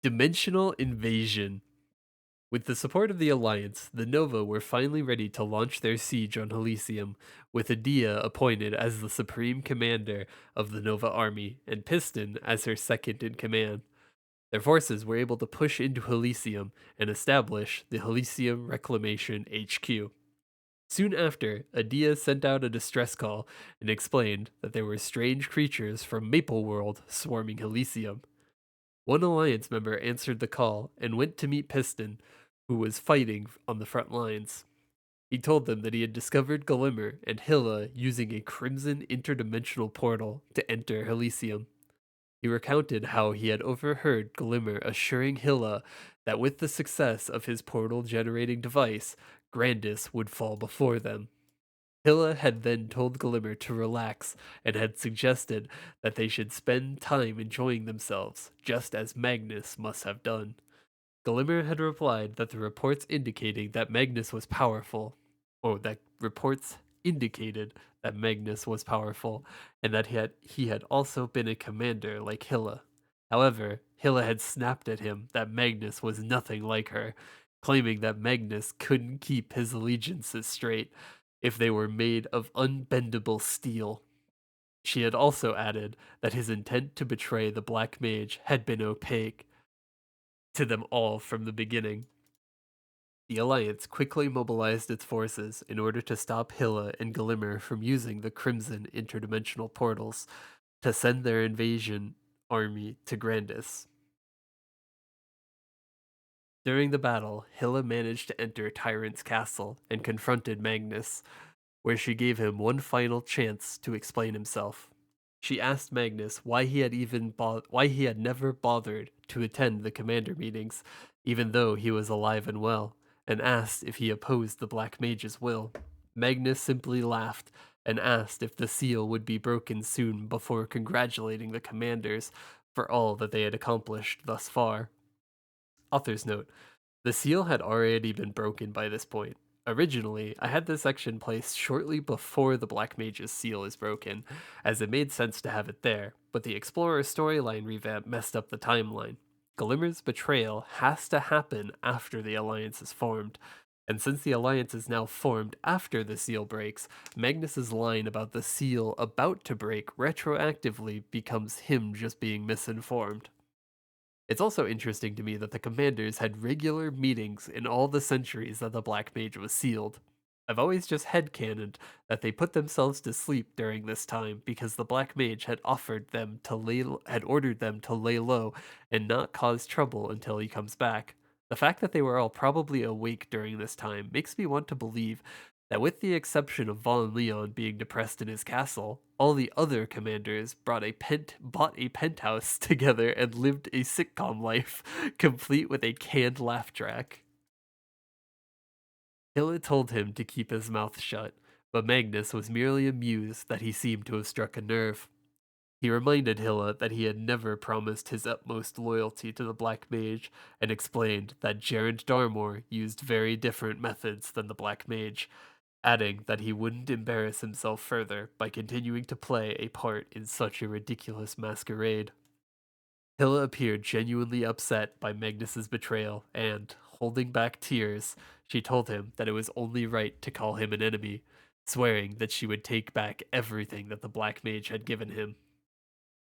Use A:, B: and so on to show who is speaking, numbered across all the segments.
A: Dimensional invasion. With the support of the Alliance, the Nova were finally ready to launch their siege on Elysium, with Adia appointed as the supreme commander of the Nova army and Piston as her second in command. Their forces were able to push into Elysium and establish the Elysium Reclamation HQ. Soon after, Adia sent out a distress call and explained that there were strange creatures from Maple World swarming Elysium. One Alliance member answered the call and went to meet Piston, who was fighting on the front lines. He told them that he had discovered Glimmer and Hilla using a crimson interdimensional portal to enter Elysium. He recounted how he had overheard Glimmer assuring Hilla that with the success of his portal generating device, Grandis would fall before them. Hilla had then told Glimmer to relax and had suggested that they should spend time enjoying themselves, just as Magnus must have done. Glimmer had replied that the reports indicating that Magnus was powerful, or that reports indicated that Magnus was powerful, and that he had also been a commander like Hilla. However, Hilla had snapped at him that Magnus was nothing like her, claiming that Magnus couldn't keep his allegiances straight if they were made of unbendable steel. She had also added that his intent to betray the Black Mage had been opaque to them all from the beginning. The Alliance quickly mobilized its forces in order to stop Hilla and Glimmer from using the Crimson interdimensional portals to send their invasion army to Grandis. During the battle, Hilla managed to enter Tyrant's castle and confronted Magnus, where she gave him one final chance to explain himself. She asked Magnus why he had never bothered to attend the commander meetings, even though he was alive and well, and asked if he opposed the Black Mage's will. Magnus simply laughed and asked if the seal would be broken soon before congratulating the commanders for all that they had accomplished thus far. Author's note: the seal had already been broken by this point. Originally, I had this section placed shortly before the Black Mage's seal is broken, as it made sense to have it there, but the Explorer storyline revamp messed up the timeline. Glimmer's betrayal has to happen after the Alliance is formed, and since the Alliance is now formed after the seal breaks, Magnus's line about the seal about to break retroactively becomes him just being misinformed. It's also interesting to me that the commanders had regular meetings in all the centuries that the Black Mage was sealed. I've always just headcanoned that they put themselves to sleep during this time because the Black Mage had ordered them to lay low and not cause trouble until he comes back. The fact that they were all probably awake during this time makes me want to believe that with the exception of Von Leon being depressed in his castle, all the other commanders bought a penthouse together and lived a sitcom life, complete with a canned laugh track. Hilla told him to keep his mouth shut, but Magnus was merely amused that he seemed to have struck a nerve. He reminded Hilla that he had never promised his utmost loyalty to the Black Mage, and explained that Gerard Darmore used very different methods than the Black Mage, adding that he wouldn't embarrass himself further by continuing to play a part in such a ridiculous masquerade. Hilla appeared genuinely upset by Magnus's betrayal, and, holding back tears, she told him that it was only right to call him an enemy, swearing that she would take back everything that the Black Mage had given him.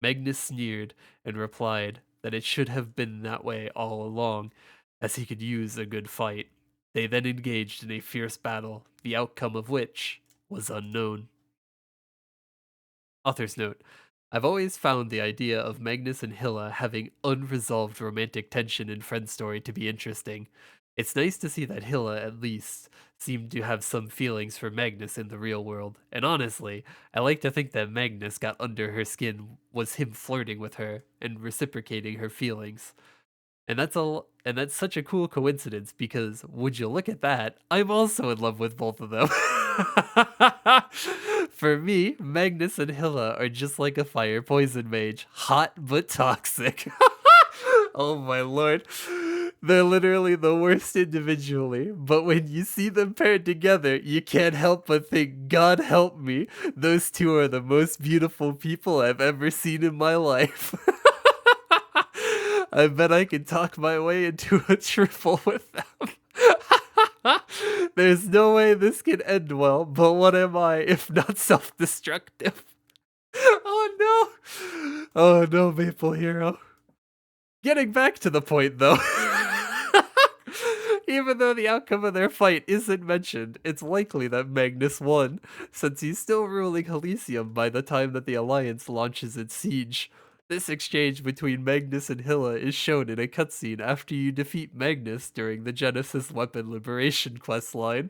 A: Magnus sneered and replied that it should have been that way all along, as he could use a good fight. They then engaged in a fierce battle, the outcome of which was unknown. Author's note: I've always found the idea of Magnus and Hilla having unresolved romantic tension in Friend Story to be interesting. It's nice to see that Hilla, at least, seemed to have some feelings for Magnus in the real world, and honestly, I like to think that Magnus got under her skin was him flirting with her and reciprocating her feelings. And that's such a cool coincidence because would you look at that, I'm also in love with both of them. For me, Magnus and Hilla are just like a fire poison mage, hot but toxic. Oh my lord. They're literally the worst individually, but when you see them paired together, you can't help but think, God help me, those two are the most beautiful people I've ever seen in my life. I bet I can talk my way into a triple with them. There's no way this can end well, but what am I if not self-destructive? Oh no! Oh no, Maple Hero. Getting back to the point though. Even though the outcome of their fight isn't mentioned, it's likely that Magnus won, since he's still ruling Elysium by the time that the Alliance launches its siege. This exchange between Magnus and Hilla is shown in a cutscene after you defeat Magnus during the Genesis Weapon Liberation questline.